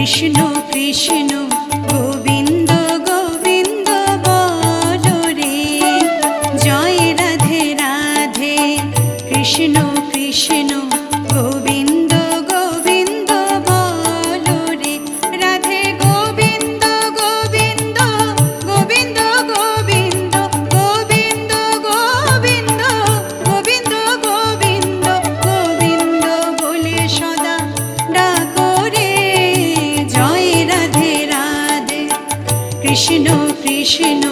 কৃষ্ণ কৃষ্ণ গোবিন্দ গোবিন্দ বলো রে, জয় রাধে রাধে। কৃষ্ণ কৃষ্ণ গোবিন্দ গোবিন্দ বলো রে, রাধে গোবিন্দ গোবিন্দ গোবিন্দ গোবিন্দ গোবিন্দ গোবিন্দ গোবিন্দ গোবিন্দ গোবিন্দ বলে সদা ডাকো রে, জয় রাধে রাধে। কৃষ্ণ কৃষ্ণ